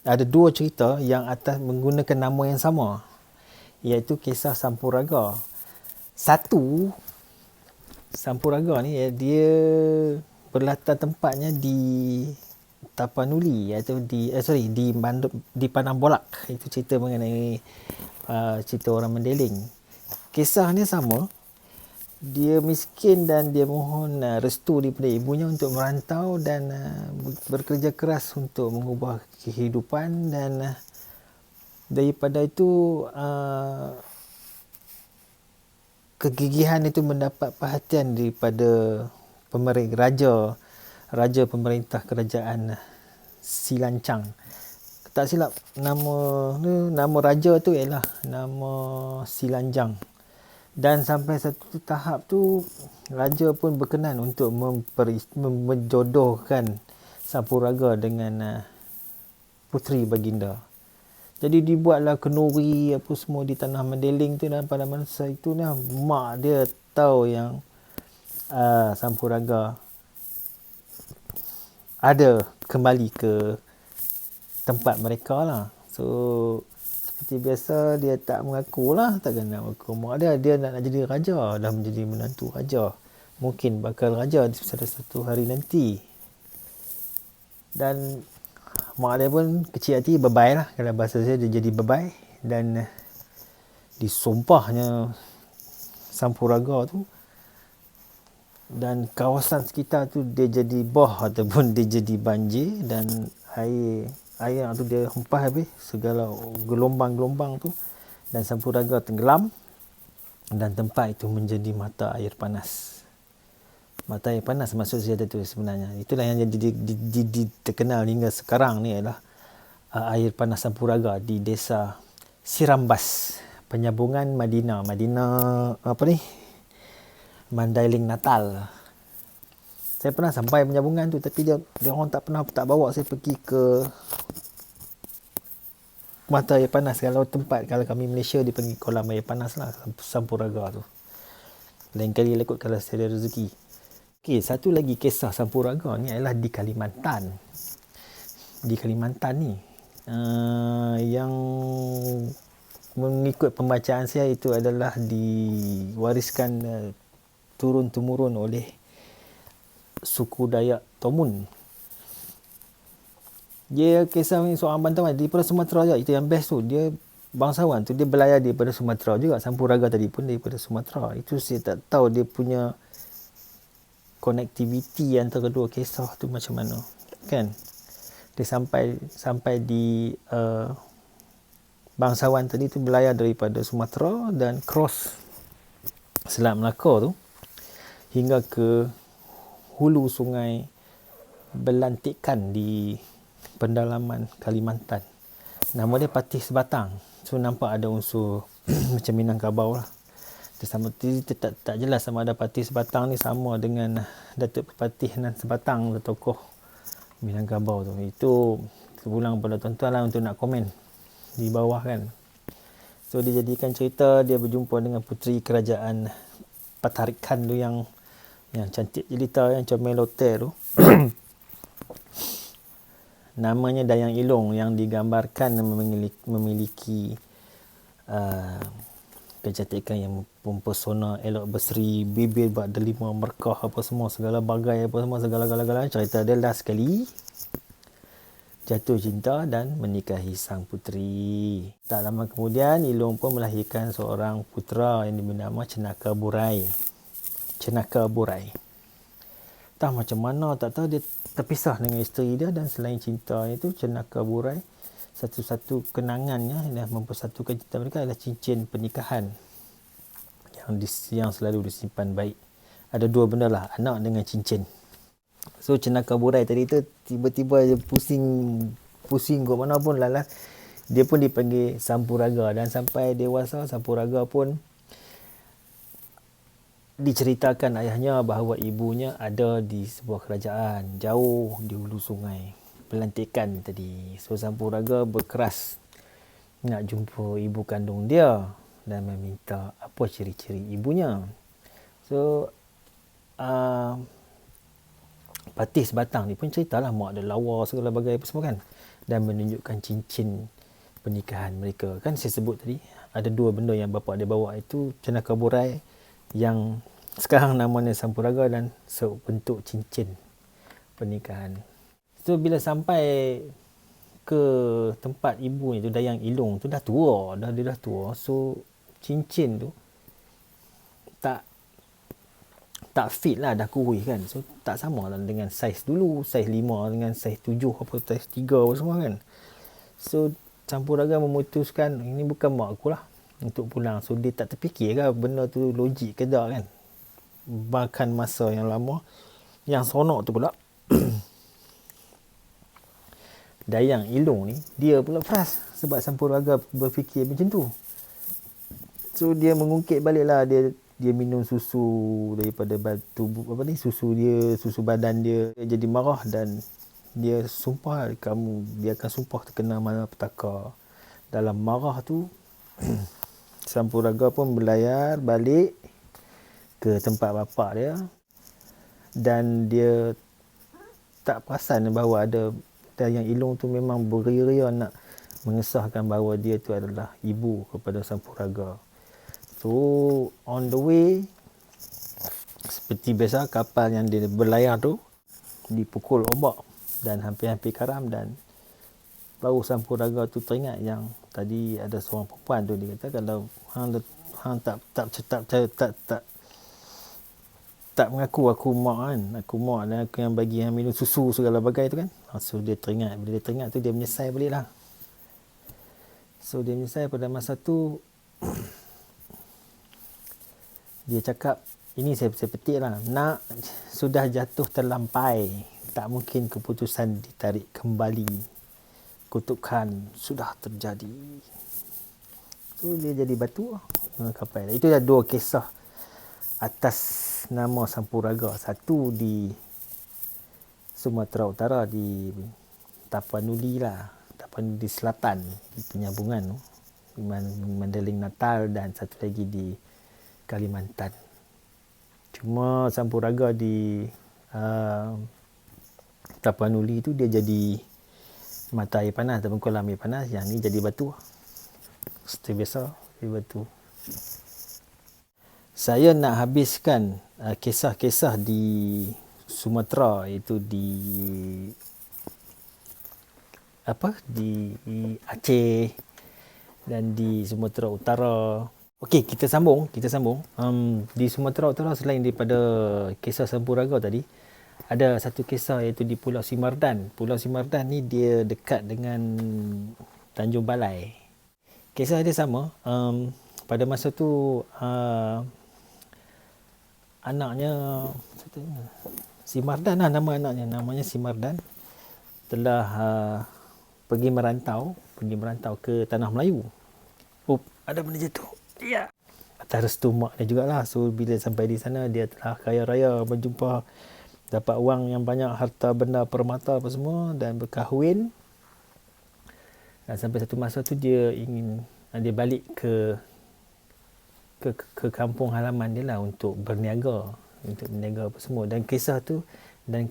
Ada dua cerita yang atas menggunakan nama yang sama, iaitu kisah Sampuraga. Satu, Sampuraga ni dia berlatar tempatnya di Tapanuli, iaitu di Padang Bolak. Itu cerita mengenai cerita orang Mendeling. Kisahnya sama. Dia miskin dan dia mohon restu daripada ibunya untuk merantau dan bekerja keras untuk mengubah kehidupan, dan daripada itu kegigihan itu mendapat perhatian daripada raja pemerintah kerajaan Silancang. Tak silap nama raja tu ialah nama Silanjang. Dan sampai satu tahap tu raja pun berkenan untuk menjodohkan Sampuraga dengan puteri baginda. Jadi dibuatlah kenduri apa semua di tanah Mendeling tu, dan pada masa itu mak dia tahu yang Sampuraga ada kembali ke tempat mereka lah. So seperti biasa dia tak mengaku lah, takkan nak mengaku mak dia nak jadi raja, dah menjadi menantu raja, mungkin bakal raja pada satu hari nanti. Dan mak dia pun kecil hati, bebai lah, kalau bahasa saya dia jadi bebai, dan disumpahnya Sampuraga tu, dan kawasan sekitar tu dia jadi bah ataupun dia jadi banjir, dan air tu dia hempah habis segala gelombang-gelombang tu, dan Sampuraga tenggelam, dan tempat itu menjadi mata air panas. Mata air panas maksud saya tu sebenarnya. Itulah yang jadi terkenal hingga sekarang ni adalah air panas Sampuraga di desa Sirambas, penyambungan Madinah Mandailing Natal. Saya pernah sampai penyambungan tu, tapi dia orang tak bawa saya pergi ke mata air panas. Kalau kami Malaysia dipanggil kolam air panas lah, Sampuraga tu. Lain kali lah kot kalau saya ada rezeki. Okey, satu lagi kisah Sampuraga ni adalah di Kalimantan. Di Kalimantan ni yang mengikut pembacaan saya itu adalah diwariskan turun-temurun oleh suku Dayak Tomun. Dia kisah seorang bangsawan daripada Sumatera je. Itu yang best tu. Dia bangsawan tu dia berlayar daripada Sumatera juga. Sampuraga tadi pun daripada Sumatera. Itu saya tak tahu dia punya konektiviti antara dua kisah tu macam mana. Kan? Dia sampai di bangsawan tadi tu berlayar daripada Sumatera dan cross Selat Melaka tu hingga ke hulu sungai Belantikan di pendalaman Kalimantan. Nama dia Patih Sebatang. So nampak ada unsur macam Minangkabau lah. Tak jelas sama ada Patih Sebatang ni sama dengan Datuk Patih Nan Sebatang, tokoh Minangkabau tu. Itu terpulang pada tuan-tuan lah untuk nak komen di bawah kan. So dia jadikan cerita dia berjumpa dengan puteri kerajaan Patarikan tu yang cantik jelita, yang comel lote tu. Namanya Dayang Ilong, yang digambarkan memiliki kecantikan yang mempesona, elok berseri, bibir berdelima merkah apa semua, segala bagai apa semua, segala-galanya. Cerita dia last sekali jatuh cinta dan menikahi sang puteri. Tak lama kemudian Ilong pun melahirkan seorang putera yang bernama Cenaka Burai. Tak macam mana, tak tahu dia terpisah dengan isteri dia, dan selain cinta itu Cenaka Burai, satu-satu kenangannya yang mempersatukan cinta mereka adalah cincin pernikahan yang selalu disimpan baik. Ada dua benda lah, anak dengan cincin. So Cenaka Burai tadi tu tiba-tiba dia pusing ke mana pun, lalas dia pun dipanggil Sampuraga, dan sampai dewasa Sampuraga pun diceritakan ayahnya bahawa ibunya ada di sebuah kerajaan jauh di hulu sungai Belantikan tadi. So Sampuraga berkeras nak jumpa ibu kandung dia dan meminta apa ciri-ciri ibunya. So Patih Sebatang ni pun ceritalah mak ada lawa segala bagai apa semua kan, dan menunjukkan cincin pernikahan mereka. Kan saya sebut tadi ada dua benda yang bapa dia bawa, itu cenaka borai yang sekarang namanya Sampuraga dan sebentuk cincin pernikahan. So bila sampai ke tempat ibu ni tu, Dayang Ilung tu dah tua, dia dah tua. So cincin tu tak fit lah, dah kurus kan. So tak sama lah dengan saiz dulu, saiz 5 dengan saiz 7 apa saiz 3 apa semua kan. So Sampuraga memutuskan ini bukan mak aku lah untuk pulang. So dia tak terfikir kan benda tu logik ke tak kan. Makan masa yang lama. Yang seronok tu pula Dayang Ilung ni dia pula frust sebab Sampuraga berfikir macam tu. So dia mengungkit balik lah, dia minum susu daripada susu badan dia jadi marah, dan dia sumpah dia akan sumpah terkena malapetaka. Dalam marah tu Sampuraga pun berlayar balik ke tempat bapa dia, dan dia tak perasan bahawa ada Dayang Ilung tu memang beria-ria nak mengesahkan bahawa dia tu adalah ibu kepada Sampuraga. So on the way, seperti biasa kapal yang dia berlayar tu dipukul ombak dan hampir-hampir karam, dan baru Sampuraga tu teringat yang tadi ada seorang perempuan tu. Dia kata kalau hang tak mengaku aku mak kan, aku mak dan aku yang bagi hang minum susu segala bagai tu kan. So dia teringat, bila dia teringat tu dia menyesal balik lah. So dia menyesal pada masa tu dia cakap, ini saya petik lah, nak sudah jatuh terlampai, tak mungkin keputusan ditarik kembali, kutukan sudah terjadi. So dia jadi batu lah kapal. Itu dah dua kisah atas nama Sampuraga. Satu di Sumatera Utara, di Tapanuli lah, Tapanuli Selatan, di penyambungan di Mandailing Natal, dan satu lagi di Kalimantan. Cuma Sampuraga di Tapanuli tu dia jadi mata air panas ataupun kolam air panas, yang ni jadi batu. Seperti biasa jadi batu. Saya nak habiskan kisah-kisah di Sumatera, iaitu di Aceh dan di Sumatera Utara. Okey, kita sambung. Di Sumatera Utara, selain daripada kisah Sampuraga tadi, ada satu kisah iaitu di Pulau Simardan. Pulau Simardan ni dia dekat dengan Tanjung Balai. Kisah dia sama. Pada masa tu anaknya Simardan lah nama anaknya, namanya Simardan, telah pergi merantau ke Tanah Melayu. Ada benda jatuh. Ya. Atas restu mak dia jugalah. So bila sampai di sana dia telah kaya raya, berjumpa, dapat wang yang banyak, harta benda permata apa semua, dan berkahwin. Dan sampai satu masa tu dia balik ke kampung halaman dia lah untuk berniaga apa semua. Dan kisah tu dan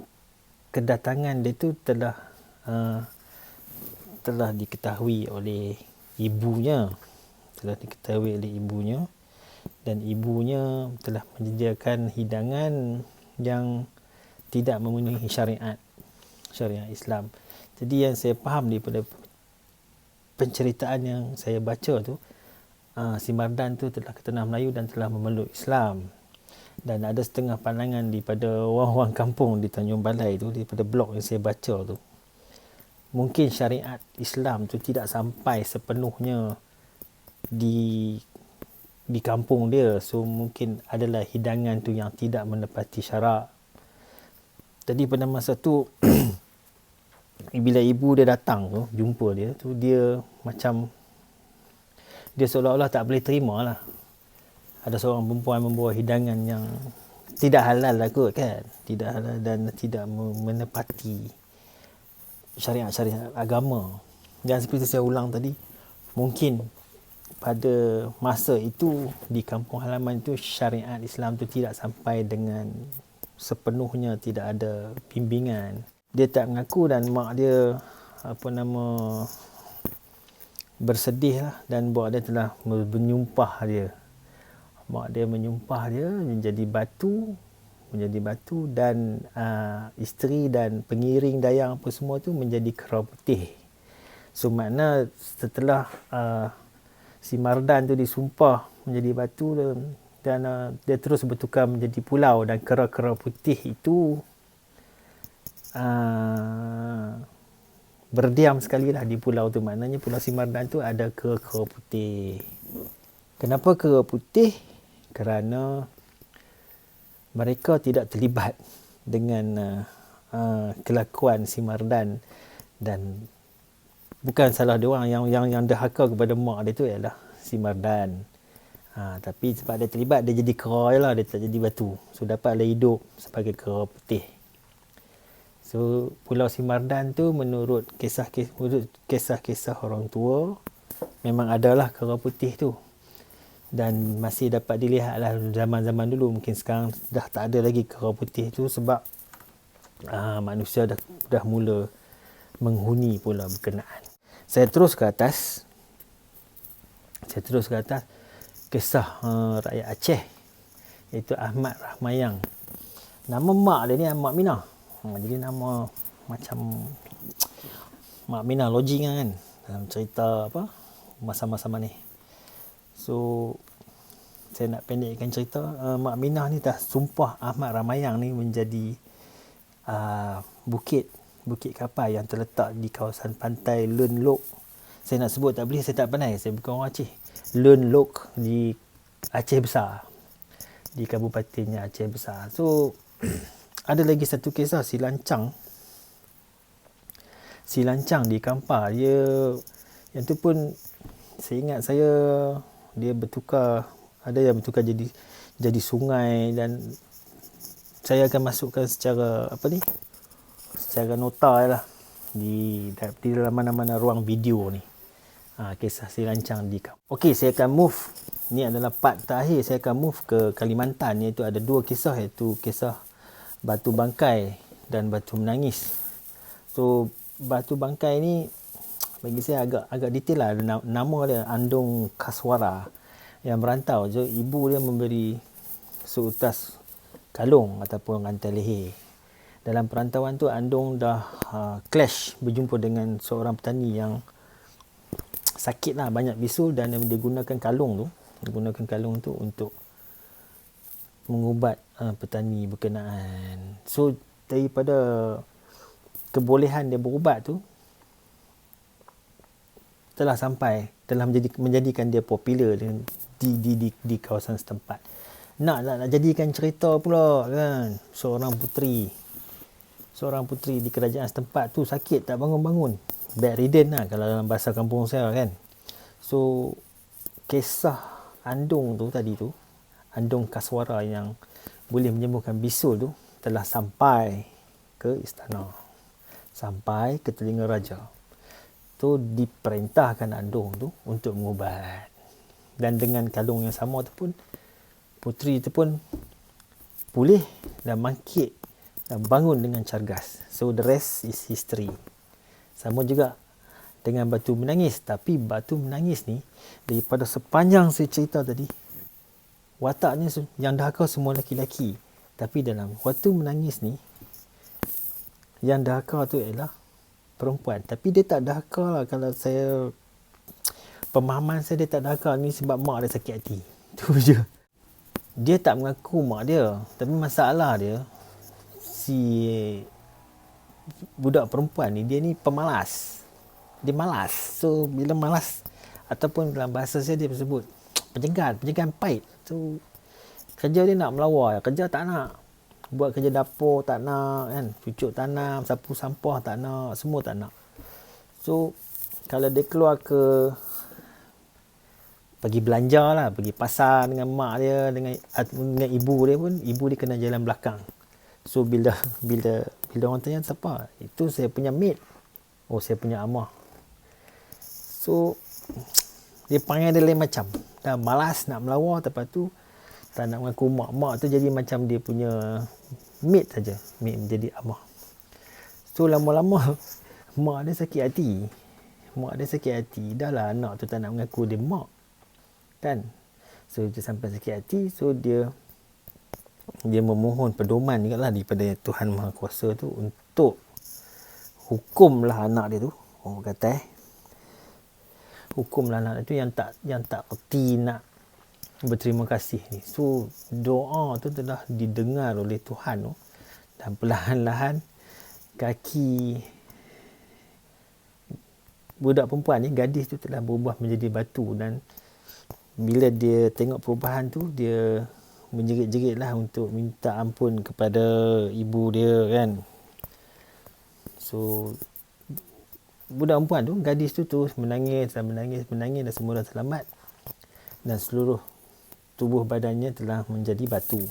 kedatangan dia tu telah diketahui oleh ibunya, dan ibunya telah menyediakan hidangan yang tidak memenuhi syariat Islam. Jadi yang saya faham daripada penceritaan yang saya baca tu, Simardan tu telah ke Tanah Melayu dan telah memeluk Islam. Dan ada setengah pandangan daripada orang-orang kampung di Tanjung Balai tu, daripada blog yang saya baca tu, mungkin syariat Islam tu tidak sampai sepenuhnya di kampung dia. So mungkin adalah hidangan tu yang tidak menepati syarak. Jadi pada masa tu bila ibu dia datang tu, jumpa dia tu, dia macam dia seolah-olah tak boleh terima lah. Ada seorang perempuan membawa hidangan yang tidak halal lah kot kan. Tidak halal dan tidak menepati syariat agama. Dan seperti saya ulang tadi, mungkin pada masa itu di kampung halaman itu syariat Islam tu tidak sampai dengan sepenuhnya tidak ada bimbingan. Dia tak mengaku dan mak dia bersedih lah, dan buat dia telah menyumpah dia. Mak dia menyumpah dia menjadi batu dan isteri dan pengiring dayang apa semua tu menjadi kera putih. So makna setelah si Mardan tu disumpah menjadi batu dan dia terus bertukar menjadi pulau, dan kera-kera putih itu berdiam sekali lah di pulau tu. Maknanya Pulau Simardan tu ada kera-kera putih. Kenapa kera putih? Kerana mereka tidak terlibat dengan kelakuan Simardan, dan bukan salah dia orang yang derhaka kepada mak dia tu ialah Simardan. Tapi sebab dia terlibat, dia jadi kera je lah, dia tak jadi batu. So dapatlah hidup sebagai kera putih. So Pulau Simardan tu menurut kisah-kisah orang tua memang adalah kera putih tu, dan masih dapat dilihat lah zaman-zaman dulu. Mungkin sekarang dah tak ada lagi kera putih tu sebab manusia dah mula menghuni pulau berkenaan. Saya terus ke atas kisah rakyat Aceh, iaitu Ahmad Rahmayang. Nama mak dia ni Mak Minah. Jadi nama macam Mak Minah lodging kan dalam cerita masa-masa ni. So saya nak pendekkan cerita. Mak Minah ni dah sumpah Ahmad Rahmayang ni menjadi bukit kapal yang terletak di kawasan pantai Lun Lok. Saya nak sebut tak boleh, saya tak pandai, saya bukan orang Aceh. Lun Lok di Aceh Besar, di kabupatennya Aceh Besar. So ada lagi satu kisah silancang di Kampar. Yang tu pun saya ingat dia bertukar, ada yang bertukar jadi sungai, dan saya akan masukkan secara nota lah di dalam mana-mana ruang video ni. Kisah silancang di Kampar. Okey, saya akan move. Ni adalah part terakhir. Saya akan move ke Kalimantan, iaitu ada dua kisah, iaitu kisah Batu Bangkai dan Batu Menangis. So Batu Bangkai ni bagi saya agak detail lah. Nama dia Andong Kaswara yang merantau. So ibu dia memberi seutas kalung ataupun rantai leher. Dalam perantauan tu Andong dah clash, berjumpa dengan seorang petani yang sakit lah, banyak bisul, dan dia gunakan kalung tu untuk mengubat petani berkenaan. So daripada kebolehan dia berubat tu telah menjadikan dia popular di kawasan setempat. Nak jadikan cerita pula kan, seorang puteri di kerajaan setempat tu sakit tak bangun-bangun, bedridden lah kalau dalam bahasa kampung saya kan. So kisah Andong Kaswara yang boleh menyembuhkan bisul tu telah sampai ke istana, sampai ke telinga raja. Tu diperintahkan Andong tu untuk mengubat, dan dengan kalung yang sama tu pun puteri tu pun pulih dan bangkit dan bangun dengan cergas. So the rest is history. Sama juga dengan Batu Menangis, tapi Batu Menangis ni daripada sepanjang saya cerita tadi, wataknya yang dahaka semua lelaki-lelaki, tapi dalam Batu Menangis ni yang dahaka tu ialah perempuan. Tapi dia tak dahaka lah, kalau saya pemahaman saya, dia tak dahaka ni sebab mak dia sakit hati. Tu je. Dia tak mengaku mak dia, tapi masalah dia, si budak perempuan ni, dia ni pemalas. Dia malas. So bila malas, ataupun dalam bahasa saya dia sebut pencegat pahit. So kerja dia nak melawar, kerja tak nak. Buat kerja dapur tak nak kan, cucuk tanam, sapu sampah tak nak, semua tak nak. So kalau dia keluar pergi belanja lah, pergi pasar dengan mak dia, dengan ibu dia pun, ibu dia kena jalan belakang. So bila orang tanya siapa, itu saya punya maid, oh saya punya amah. So dia panggil dia lain macam, dah malas nak melawar, lepas tu tak nak mengaku mak tu jadi macam dia punya maid saja, maid menjadi amah. So lama-lama mak dia sakit hati. Dah lah anak tu tak nak mengaku dia mak, kan. So dia sampai sakit hati, so dia memohon pedoman juga lah daripada Tuhan Maha Kuasa tu untuk hukumlah anak dia tu. Orang kata hukumlah anak dia tu yang tak reti nak berterima kasih ni. So doa tu telah didengar oleh Tuhan tu, dan perlahan-lahan kaki budak perempuan ni, gadis tu telah berubah menjadi batu. Dan bila dia tengok perubahan tu, dia menjerit-jerit lah untuk minta ampun kepada ibu dia, kan. So budak perempuan tu, gadis tu terus menangis dan semua dah selamat, dan seluruh tubuh badannya telah menjadi batu.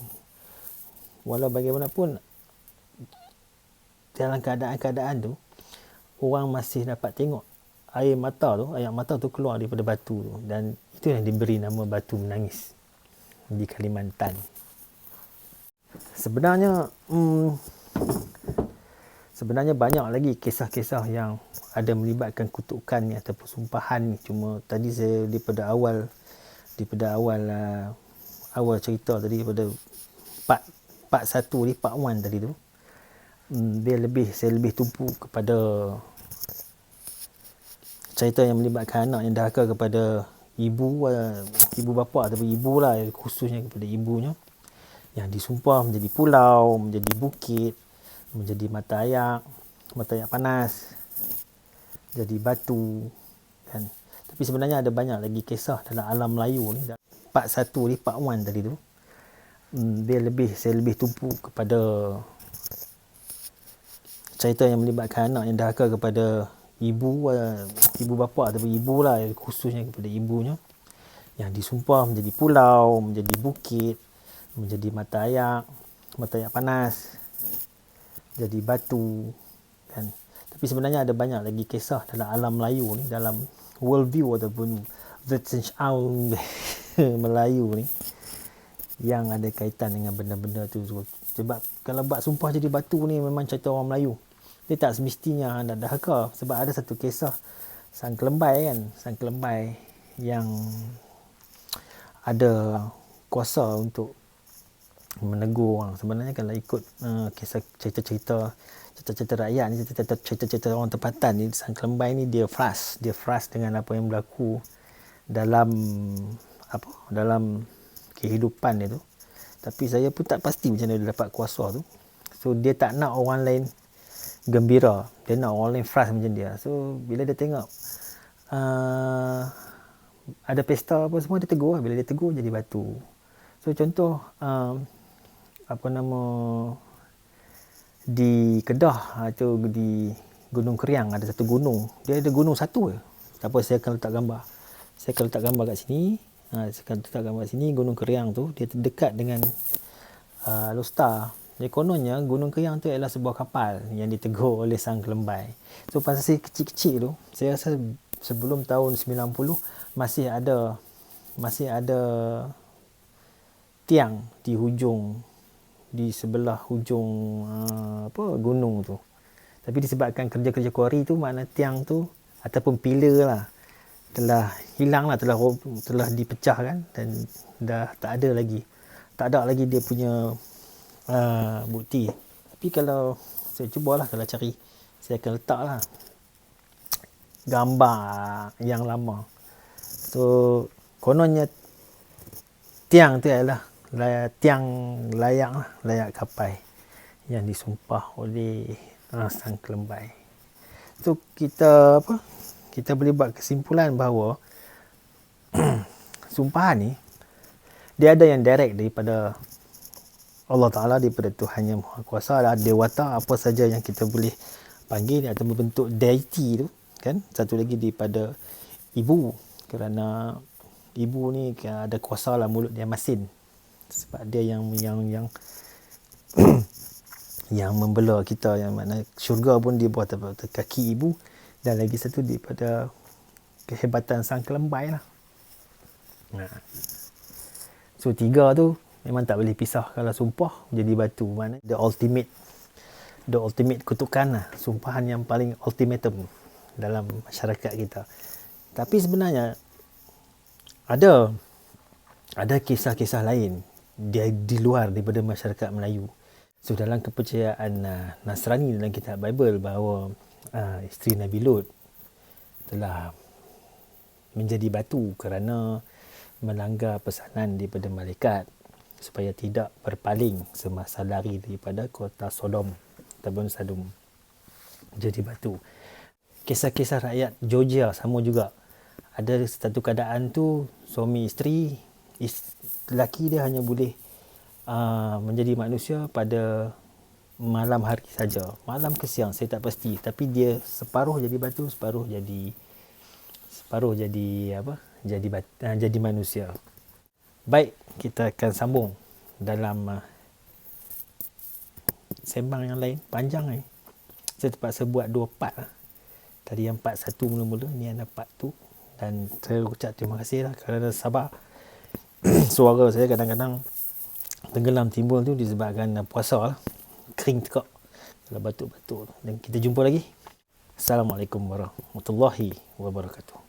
Walau bagaimanapun, dalam keadaan tu, orang masih dapat tengok air mata tu keluar daripada batu tu, dan itu yang diberi nama batu menangis di Kalimantan. Sebenarnya banyak lagi kisah-kisah yang ada melibatkan kutukan ni ataupun sumpahan ni. Cuma tadi saya daripada awal cerita tadi, pada part 1 ni, part 1 tadi tu, saya lebih tumpu kepada cerita yang melibatkan anak yang dahaka kepada ibu bapa ataupun ibu lah, khususnya kepada ibunya, yang disumpah menjadi pulau, menjadi bukit, menjadi mata ayak panas, jadi batu, kan. Tapi sebenarnya ada banyak lagi kisah dalam alam Melayu ni. Part 1 ni, part 1 tadi tu, saya lebih tumpu kepada cerita yang melibatkan anak yang dahaka kepada ibu bapa ataupun ibu lah, khususnya kepada ibunya, yang disumpah menjadi pulau, menjadi bukit, menjadi mata ayak panas, jadi batu, kan. Tapi sebenarnya ada banyak lagi kisah dalam alam Melayu ni, dalam worldview ataupun Zenshaun Melayu ni, yang ada kaitan dengan benda-benda tu. Sebab kalau bab sumpah jadi batu ni memang cerita orang Melayu. Dia tak semestinya nak dahaka. Sebab ada satu kisah Sang Kelembai, kan. Sang Kelembai yang ada kuasa untuk menegur orang. Sebenarnya kalau ikut kisah cerita-cerita rakyat ni, cerita-cerita orang tempatan ni, Sang Kelembai ni dia frust dengan apa yang berlaku dalam kehidupan dia tu. Tapi saya pun tak pasti macam mana dia dapat kuasa tu. So dia tak nak orang lain gembira, dia nak orang lain frust macam dia. So bila dia tengok ada pesta apa semua, dia tegur. Bila dia tegur, jadi batu. So contoh di Kedah atau di Gunung Keriang, ada satu gunung. Dia ada gunung satu je. Tak apa, saya akan letak gambar kat sini. Gunung Keriang tu dia terdekat dengan Lostar. Jadi kononnya Gunung Keriang tu adalah sebuah kapal yang ditegur oleh Sang Kelembai. So pasal saya kecil-kecil tu, saya rasa sebelum tahun 90 masih ada tiang di sebelah hujung gunung tu. Tapi disebabkan kerja-kerja kuari tu, makna tiang tu ataupun pilar lah telah hilang lah, telah dipecahkan, dan dah tak ada lagi dia punya bukti. Tapi kalau saya cubalah, kalau cari, saya akan letaklah gambar yang lama. So kononnya tiang tu adalah tiang layak kapai yang disumpah oleh Sang Kelembai. So kita boleh buat kesimpulan bahawa sumpahan ni dia ada yang direct daripada Allah Ta'ala, daripada Tuhan Yang Maha Kuasa, ada dewata, apa saja yang kita boleh panggil atau membentuk deity tu, kan. Satu lagi daripada ibu, kerana ibu ni ada kuasa lah, mulut dia masin, sebab dia yang yang membela kita, yang mana syurga pun dia buat atas kaki ibu. Dan lagi satu daripada kehebatan Sang Kelembai lah. So 3 tu Memang tak boleh pisah. Kalau sumpah jadi batu, mana the ultimate kutukan lah. Sumpahan yang paling ultimatum dalam masyarakat kita. Tapi sebenarnya ada kisah-kisah lain di luar daripada masyarakat Melayu. So dalam kepercayaan Nasrani dalam kitab Bible bahawa isteri Nabi Lut telah menjadi batu kerana melanggar pesanan daripada malaikat supaya tidak berpaling semasa lari daripada kota Sodom ataupun Sodom, jadi batu. Kisah-kisah rakyat Georgia sama juga. Ada satu keadaan tu suami isteri, lelaki dia hanya boleh menjadi manusia pada malam hari saja. Malam ke siang saya tak pasti, tapi dia separuh jadi batu, separuh jadi jadi manusia. Baik, kita akan sambung dalam sembang yang lain. Panjang ni. Saya terpaksa buat 2 part lah. Tadi yang part 1 mula-mula, ni ada part 2. Dan saya ucap terima kasih lah kerana sabar. Suara saya kadang-kadang tenggelam timbul tu disebabkan puasa lah. Kering tekak kalau batuk-batuk. Dan kita jumpa lagi. Assalamualaikum warahmatullahi wabarakatuh.